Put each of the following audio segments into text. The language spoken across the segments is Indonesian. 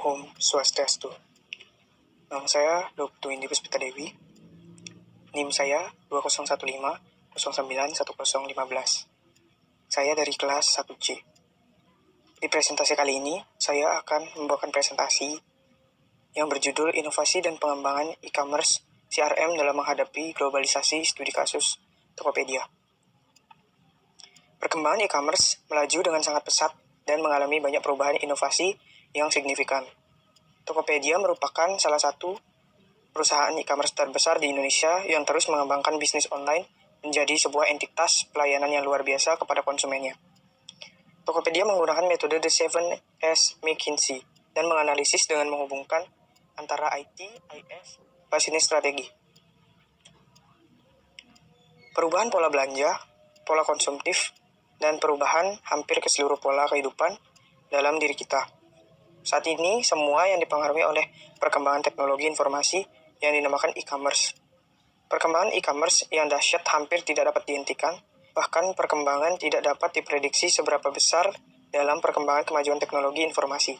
Om Swastiastu. Nama saya Dr. Indi Puspita Dewi. NIM saya 2015091015. Saya dari kelas 1C. Di presentasi kali ini, saya akan membawakan presentasi yang berjudul Inovasi dan Pengembangan E-commerce CRM dalam menghadapi globalisasi studi kasus Tokopedia. Perkembangan e-commerce melaju dengan sangat pesat dan mengalami banyak perubahan inovasi yang signifikan. Tokopedia merupakan salah satu perusahaan e-commerce terbesar di Indonesia yang terus mengembangkan bisnis online menjadi sebuah entitas pelayanan yang luar biasa kepada konsumennya. Tokopedia menggunakan metode The 7S McKinsey dan menganalisis dengan menghubungkan antara IT, IS, bisnis strategi. Perubahan pola belanja, pola konsumtif, dan perubahan hampir ke seluruh pola kehidupan dalam diri kita. Saat ini, semua yang dipengaruhi oleh perkembangan teknologi informasi yang dinamakan e-commerce. Perkembangan e-commerce yang dahsyat hampir tidak dapat dihentikan, bahkan perkembangan tidak dapat diprediksi seberapa besar dalam perkembangan kemajuan teknologi informasi.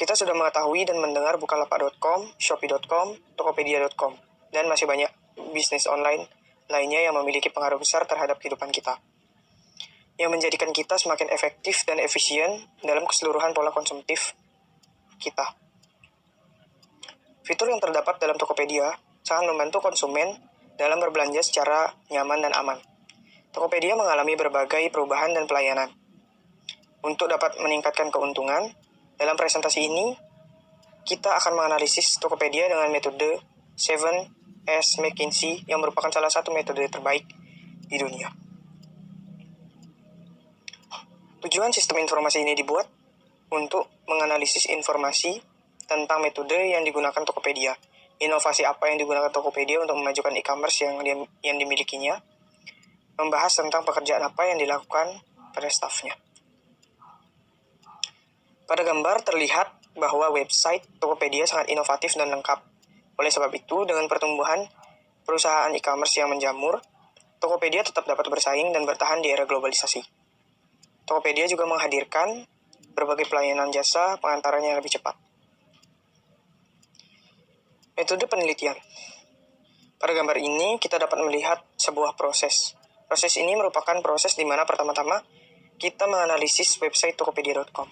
Kita sudah mengetahui dan mendengar Bukalapak.com, Shopee.com, Tokopedia.com, dan masih banyak bisnis online lainnya yang memiliki pengaruh besar terhadap kehidupan kita, yang menjadikan kita semakin efektif dan efisien dalam keseluruhan pola konsumtif kita. Fitur yang terdapat dalam Tokopedia sangat membantu konsumen dalam berbelanja secara nyaman dan aman. Tokopedia mengalami berbagai perubahan dan pelayanan. Untuk dapat meningkatkan keuntungan, dalam presentasi ini, kita akan menganalisis Tokopedia dengan metode 7S McKinsey yang merupakan salah satu metode terbaik di dunia. Tujuan sistem informasi ini dibuat untuk menganalisis informasi tentang metode yang digunakan Tokopedia, inovasi apa yang digunakan Tokopedia untuk memajukan e-commerce yang dimilikinya, membahas tentang pekerjaan apa yang dilakukan pada stafnya. Pada gambar terlihat bahwa website Tokopedia sangat inovatif dan lengkap. Oleh sebab itu, dengan pertumbuhan perusahaan e-commerce yang menjamur, Tokopedia tetap dapat bersaing dan bertahan di era globalisasi. Tokopedia juga menghadirkan berbagai pelayanan jasa pengantaran yang lebih cepat. Metode penelitian. Pada gambar ini, kita dapat melihat sebuah proses. Proses ini merupakan proses di mana pertama-tama kita menganalisis website Tokopedia.com.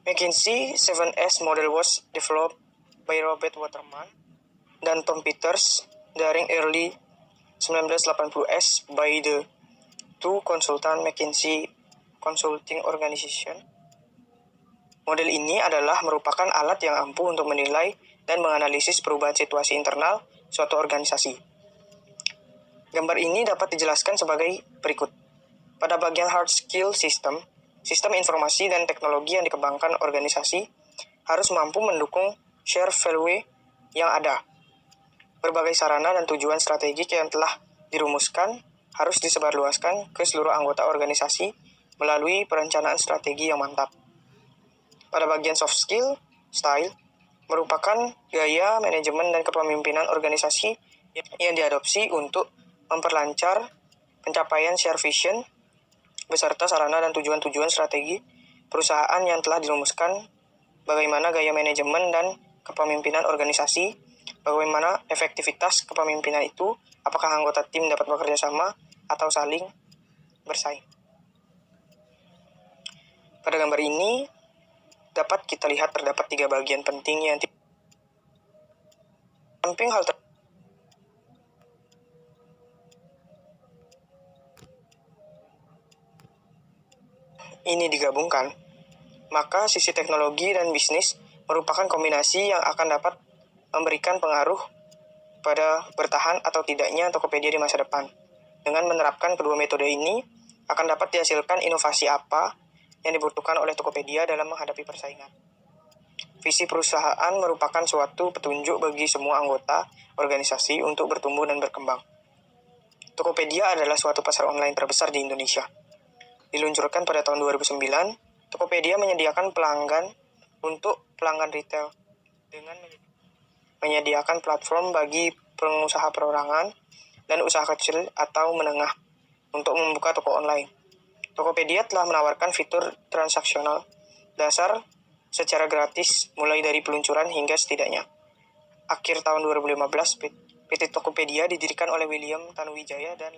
McKinsey 7S model was developed by Robert Waterman dan Tom Peters during early 1980s by the two consultant McKinsey Consulting Organization. Model ini adalah merupakan alat yang ampuh untuk menilai dan menganalisis perubahan situasi internal suatu organisasi. Gambar ini dapat dijelaskan sebagai berikut. Pada bagian hard skill system, sistem informasi dan teknologi yang dikembangkan organisasi harus mampu mendukung share value yang ada. Berbagai sarana dan tujuan strategik yang telah dirumuskan harus disebarluaskan ke seluruh anggota organisasi melalui perencanaan strategi yang mantap. Pada bagian soft skill, style, merupakan gaya manajemen dan kepemimpinan organisasi yang diadopsi untuk memperlancar pencapaian share vision beserta sarana dan tujuan-tujuan strategi perusahaan yang telah dirumuskan, bagaimana gaya manajemen dan kepemimpinan organisasi, bagaimana efektivitas kepemimpinan itu, apakah anggota tim dapat bekerja sama atau saling bersaing. Pada gambar ini, dapat kita lihat terdapat 3 bagian penting yang samping hal ini digabungkan, maka sisi teknologi dan bisnis merupakan kombinasi yang akan dapat memberikan pengaruh pada bertahan atau tidaknya Tokopedia di masa depan. Dengan menerapkan kedua metode ini, akan dapat dihasilkan inovasi apa yang dibutuhkan oleh Tokopedia dalam menghadapi persaingan. Visi perusahaan merupakan suatu petunjuk bagi semua anggota organisasi untuk bertumbuh dan berkembang. Tokopedia adalah suatu pasar online terbesar di Indonesia. Diluncurkan pada tahun 2009, Tokopedia menyediakan pelanggan untuk pelanggan retail dengan menyediakan platform bagi pengusaha perorangan dan usaha kecil atau menengah untuk membuka toko online. Tokopedia telah menawarkan fitur transaksional dasar secara gratis mulai dari peluncuran hingga setidaknya akhir tahun 2015. PT Tokopedia didirikan oleh William Tanuwijaya dan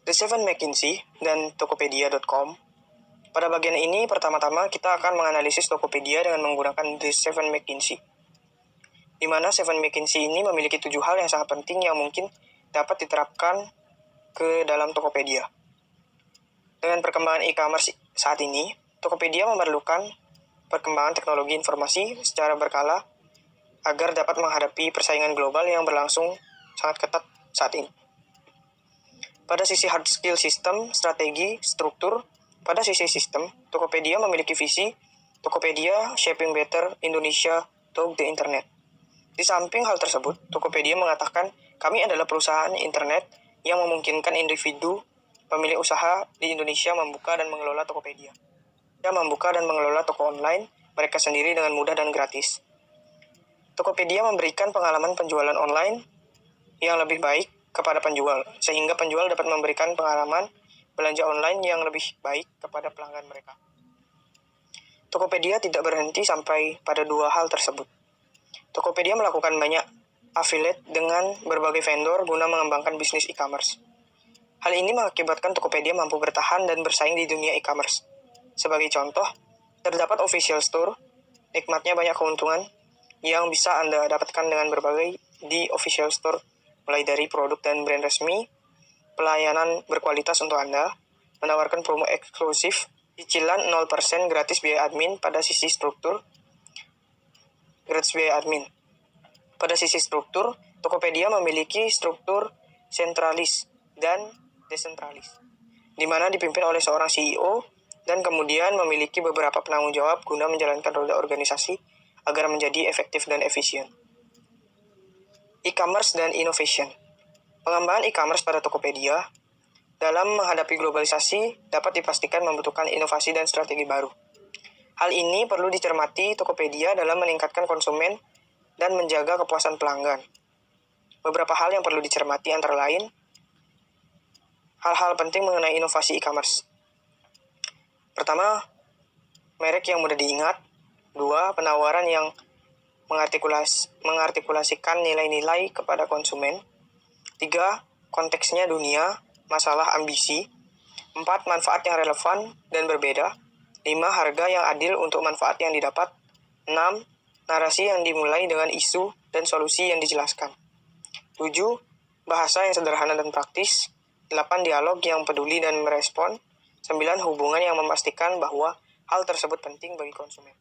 The Seven McKinsey dan Tokopedia.com. Pada bagian ini, pertama-tama kita akan menganalisis Tokopedia dengan menggunakan The Seven McKinsey, di mana Seven McKinsey ini memiliki 7 hal yang sangat penting yang mungkin dapat diterapkan ke dalam Tokopedia. Dengan perkembangan e-commerce saat ini, Tokopedia memerlukan perkembangan teknologi informasi secara berkala agar dapat menghadapi persaingan global yang berlangsung sangat ketat saat ini. Pada sisi hard skill system, strategi, struktur, pada sisi sistem, Tokopedia memiliki visi Tokopedia Shaping Better Indonesia Through the Internet. Di samping hal tersebut, Tokopedia mengatakan kami adalah perusahaan internet yang memungkinkan individu pemilik usaha di Indonesia membuka dan mengelola Tokopedia. Dia membuka dan mengelola toko online mereka sendiri dengan mudah dan gratis. Tokopedia memberikan pengalaman penjualan online yang lebih baik kepada penjual, sehingga penjual dapat memberikan pengalaman belanja online yang lebih baik kepada pelanggan mereka. Tokopedia tidak berhenti sampai pada 2 hal tersebut. Tokopedia melakukan banyak affiliate dengan berbagai vendor guna mengembangkan bisnis e-commerce. Hal ini mengakibatkan Tokopedia mampu bertahan dan bersaing di dunia e-commerce. Sebagai contoh, terdapat official store, nikmatnya banyak keuntungan yang bisa Anda dapatkan dengan berbagai di official store, mulai dari produk dan brand resmi, pelayanan berkualitas untuk Anda, menawarkan promo eksklusif, cicilan 0% gratis biaya admin pada sisi struktur. Pada sisi struktur, Tokopedia memiliki struktur sentralis dan desentralis, di mana dipimpin oleh seorang CEO dan kemudian memiliki beberapa penanggung jawab guna menjalankan roda organisasi agar menjadi efektif dan efisien. E-commerce dan innovation. Pengembangan e-commerce pada Tokopedia dalam menghadapi globalisasi dapat dipastikan membutuhkan inovasi dan strategi baru. Hal ini perlu dicermati Tokopedia dalam meningkatkan konsumen dan menjaga kepuasan pelanggan. Beberapa hal yang perlu dicermati antara lain hal-hal penting mengenai inovasi e-commerce. Pertama, merek yang mudah diingat. 2, penawaran yang mengartikulasikan nilai-nilai kepada konsumen. 3, konteksnya dunia, masalah ambisi. 4, manfaat yang relevan dan berbeda. 5, harga yang adil untuk manfaat yang didapat. 6, narasi yang dimulai dengan isu dan solusi yang dijelaskan. 7, bahasa yang sederhana dan praktis. 8, dialog yang peduli dan merespon. 9, hubungan yang memastikan bahwa hal tersebut penting bagi konsumen.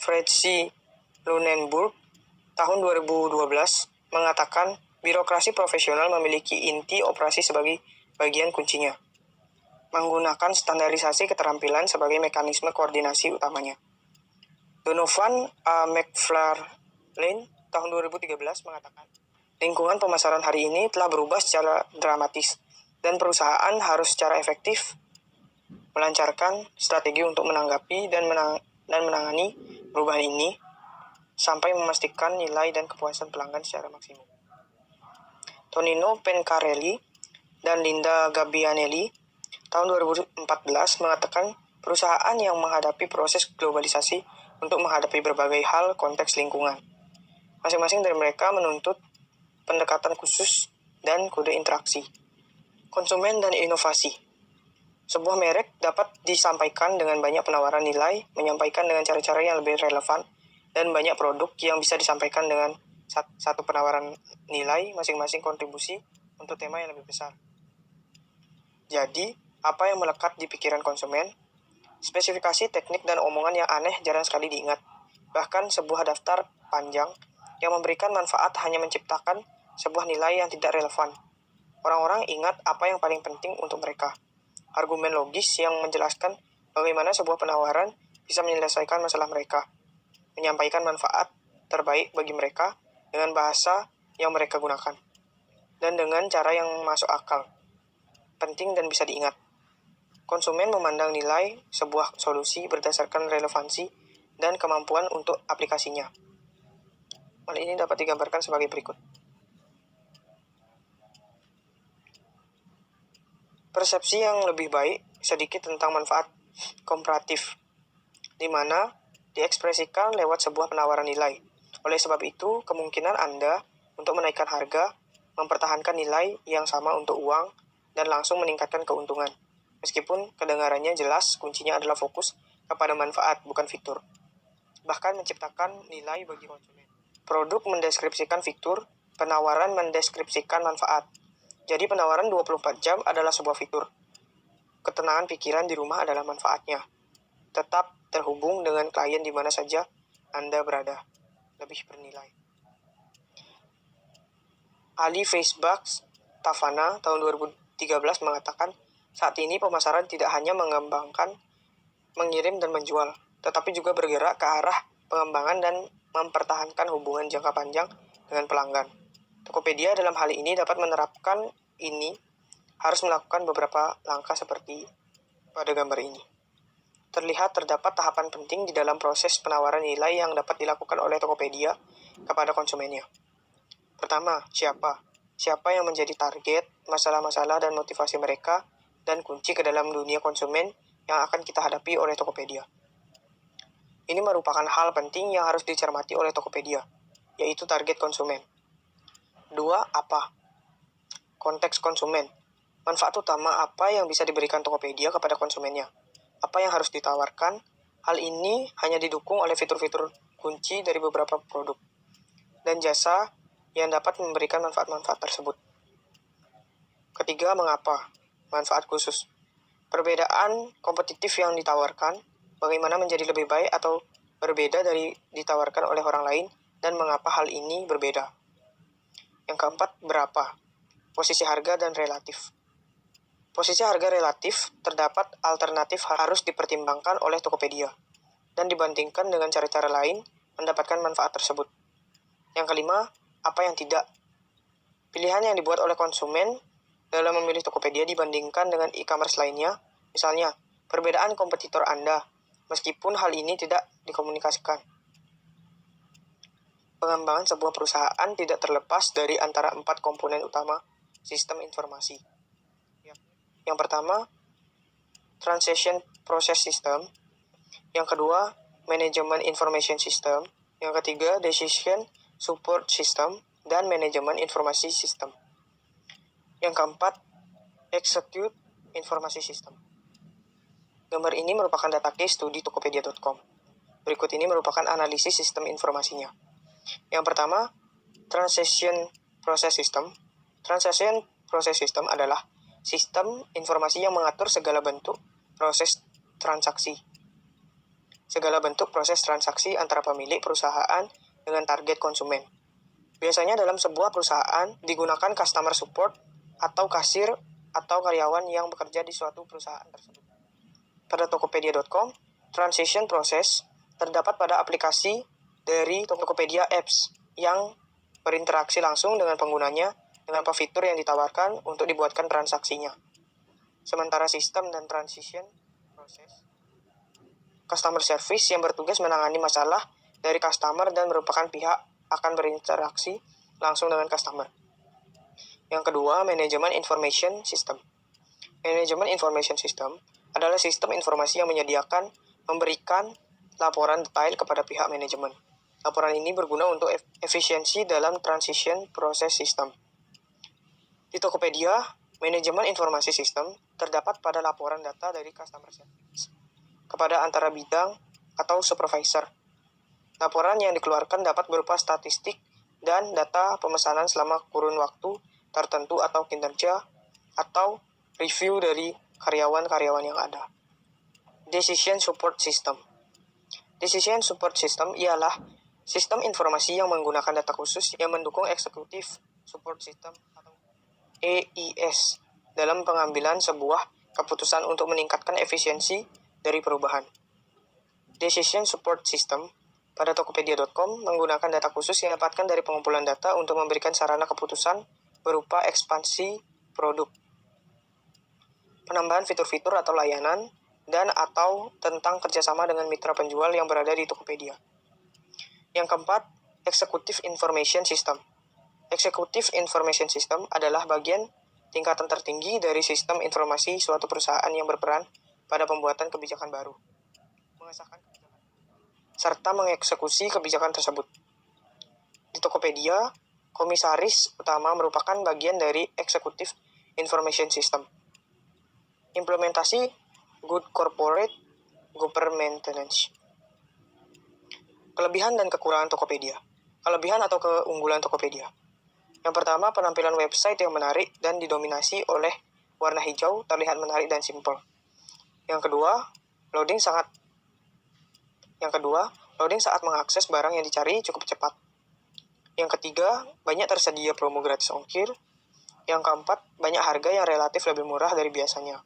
Fred C. Lunenburg tahun 2012 mengatakan birokrasi profesional memiliki inti operasi sebagai bagian kuncinya, menggunakan standarisasi keterampilan sebagai mekanisme koordinasi utamanya. Donovan A. McFarlane tahun 2013 mengatakan, lingkungan pemasaran hari ini telah berubah secara dramatis, dan perusahaan harus secara efektif melancarkan strategi untuk menanggapi dan menangani perubahan ini sampai memastikan nilai dan kepuasan pelanggan secara maksimum. Tonino Pencarelli dan Linda Gabbianelli tahun 2014 mengatakan perusahaan yang menghadapi proses globalisasi untuk menghadapi berbagai hal konteks lingkungan. Masing-masing dari mereka menuntut pendekatan khusus dan kode interaksi. Konsumen dan inovasi. Sebuah merek dapat disampaikan dengan banyak penawaran nilai, menyampaikan dengan cara-cara yang lebih relevan, dan banyak produk yang bisa disampaikan dengan satu penawaran nilai, masing-masing kontribusi untuk tema yang lebih besar. Jadi, apa yang melekat di pikiran konsumen? Spesifikasi, teknik, dan omongan yang aneh jarang sekali diingat. Bahkan sebuah daftar panjang yang memberikan manfaat hanya menciptakan sebuah nilai yang tidak relevan. Orang-orang ingat apa yang paling penting untuk mereka. Argumen logis yang menjelaskan bagaimana sebuah penawaran bisa menyelesaikan masalah mereka. Menyampaikan manfaat terbaik bagi mereka dengan bahasa yang mereka gunakan. Dan dengan cara yang masuk akal. Penting dan bisa diingat. Konsumen memandang nilai sebuah solusi berdasarkan relevansi dan kemampuan untuk aplikasinya. Hal ini dapat digambarkan sebagai berikut. Persepsi yang lebih baik sedikit tentang manfaat komparatif, di mana diekspresikan lewat sebuah penawaran nilai. Oleh sebab itu, kemungkinan Anda untuk menaikkan harga, mempertahankan nilai yang sama untuk uang, dan langsung meningkatkan keuntungan. Meskipun kedengarannya jelas, kuncinya adalah fokus kepada manfaat, bukan fitur. Bahkan menciptakan nilai bagi konsumen. Produk mendeskripsikan fitur, penawaran mendeskripsikan manfaat. Jadi penawaran 24 jam adalah sebuah fitur. Ketenangan pikiran di rumah adalah manfaatnya. Tetap terhubung dengan klien di mana saja Anda berada. Lebih bernilai. Ahli Facebook Tavana tahun 2013 mengatakan, saat ini pemasaran tidak hanya mengembangkan, mengirim dan menjual, tetapi juga bergerak ke arah pengembangan dan mempertahankan hubungan jangka panjang dengan pelanggan. Tokopedia dalam hal ini dapat menerapkan ini, harus melakukan beberapa langkah seperti pada gambar ini. Terlihat terdapat tahapan penting di dalam proses penawaran nilai yang dapat dilakukan oleh Tokopedia kepada konsumennya. Pertama, siapa? Siapa yang menjadi target, masalah-masalah dan motivasi mereka, dan kunci ke dalam dunia konsumen yang akan kita hadapi oleh Tokopedia. Ini merupakan hal penting yang harus dicermati oleh Tokopedia, yaitu target konsumen. 2. Apa? Konteks konsumen. Manfaat utama apa yang bisa diberikan Tokopedia kepada konsumennya? Apa yang harus ditawarkan? Hal ini hanya didukung oleh fitur-fitur kunci dari beberapa produk dan jasa yang dapat memberikan manfaat-manfaat tersebut. Ketiga, mengapa? Manfaat khusus. Perbedaan kompetitif yang ditawarkan, bagaimana menjadi lebih baik atau berbeda dari ditawarkan oleh orang lain, dan mengapa hal ini berbeda. Yang keempat, berapa? Posisi harga dan relatif. Posisi harga relatif terdapat alternatif harus dipertimbangkan oleh Tokopedia dan dibandingkan dengan cara-cara lain mendapatkan manfaat tersebut. Yang kelima, apa yang tidak? Pilihan yang dibuat oleh konsumen dalam memilih Tokopedia dibandingkan dengan e-commerce lainnya, misalnya perbedaan kompetitor Anda, meskipun hal ini tidak dikomunikasikan. Pengembangan sebuah perusahaan tidak terlepas dari antara 4 komponen utama sistem informasi. Yang pertama, Transaction Process System. Yang kedua, Management Information System. Yang ketiga, Decision Support System dan Management Informasi System. Yang keempat, Execute Informasi System. Gambar ini merupakan data case studi Tokopedia.com. Berikut ini merupakan analisis sistem informasinya. Yang pertama, Transaction Process System. Transaction Process System adalah sistem informasi yang mengatur segala bentuk proses transaksi. Segala bentuk proses transaksi antara pemilik perusahaan dengan target konsumen. Biasanya dalam sebuah perusahaan digunakan customer support atau kasir atau karyawan yang bekerja di suatu perusahaan tersebut. Pada Tokopedia.com, transaction process terdapat pada aplikasi dari Tokopedia Apps yang berinteraksi langsung dengan penggunanya dengan apa fitur yang ditawarkan untuk dibuatkan transaksinya. Sementara sistem dan transition process, customer service yang bertugas menangani masalah dari customer dan merupakan pihak akan berinteraksi langsung dengan customer. Yang kedua, Management Information System. Management Information System adalah sistem informasi yang menyediakan memberikan laporan detail kepada pihak manajemen. Laporan ini berguna untuk efisiensi dalam transition process system. Di Tokopedia, manajemen informasi sistem terdapat pada laporan data dari customer service kepada antara bidang atau supervisor. Laporan yang dikeluarkan dapat berupa statistik dan data pemesanan selama kurun waktu tertentu atau kinerja atau review dari karyawan-karyawan yang ada. Decision Support System. Decision Support System ialah sistem informasi yang menggunakan data khusus yang mendukung Executive Support System atau EIS dalam pengambilan sebuah keputusan untuk meningkatkan efisiensi dari perubahan. Decision Support System pada Tokopedia.com menggunakan data khusus yang didapatkan dari pengumpulan data untuk memberikan sarana keputusan berupa ekspansi produk, penambahan fitur-fitur atau layanan, dan atau tentang kerjasama dengan mitra penjual yang berada di Tokopedia. Yang keempat, Executive Information System. Executive Information System adalah bagian tingkatan tertinggi dari sistem informasi suatu perusahaan yang berperan pada pembuatan kebijakan baru, mengesahkan kebijakan, serta mengeksekusi kebijakan tersebut. Di Tokopedia, komisaris utama merupakan bagian dari Executive Information System. Implementasi Good Corporate Governance. Kelebihan dan kekurangan Tokopedia. Kelebihan atau keunggulan Tokopedia. Yang pertama, penampilan website yang menarik dan didominasi oleh warna hijau, terlihat menarik dan simpel. Yang kedua, loading saat mengakses barang yang dicari cukup cepat. Yang ketiga, banyak tersedia promo gratis ongkir. Yang keempat, banyak harga yang relatif lebih murah dari biasanya.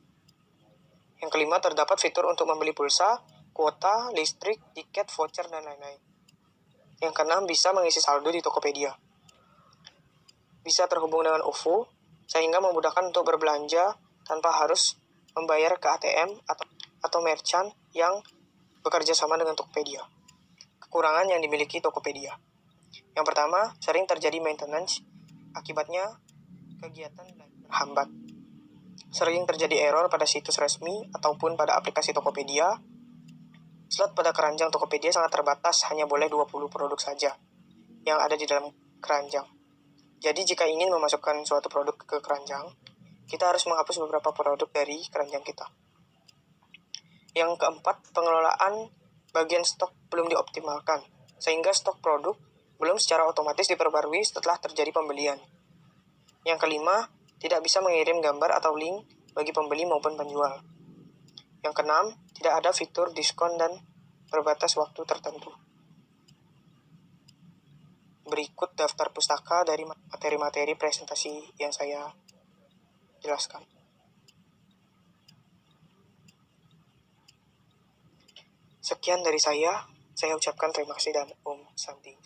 Yang kelima, terdapat fitur untuk membeli pulsa, kuota, listrik, tiket, voucher, dan lain-lain. Yang keenam, bisa mengisi saldo di Tokopedia. Bisa terhubung dengan OVO, sehingga memudahkan untuk berbelanja tanpa harus membayar ke ATM atau merchant yang bekerja sama dengan Tokopedia. Kekurangan yang dimiliki Tokopedia. Yang pertama, sering terjadi maintenance, akibatnya kegiatan terhambat. Sering terjadi error pada situs resmi ataupun pada aplikasi Tokopedia. Slot pada keranjang Tokopedia sangat terbatas, hanya boleh 20 produk saja yang ada di dalam keranjang. Jadi jika ingin memasukkan suatu produk ke keranjang, kita harus menghapus beberapa produk dari keranjang kita. Yang keempat, pengelolaan bagian stok belum dioptimalkan, sehingga stok produk belum secara otomatis diperbarui setelah terjadi pembelian. Yang kelima, tidak bisa mengirim gambar atau link bagi pembeli maupun penjual. Yang keenam, tidak ada fitur diskon dan berbatas waktu tertentu. Berikut daftar pustaka dari materi-materi presentasi yang saya jelaskan. Sekian dari saya ucapkan terima kasih dan Om Santi.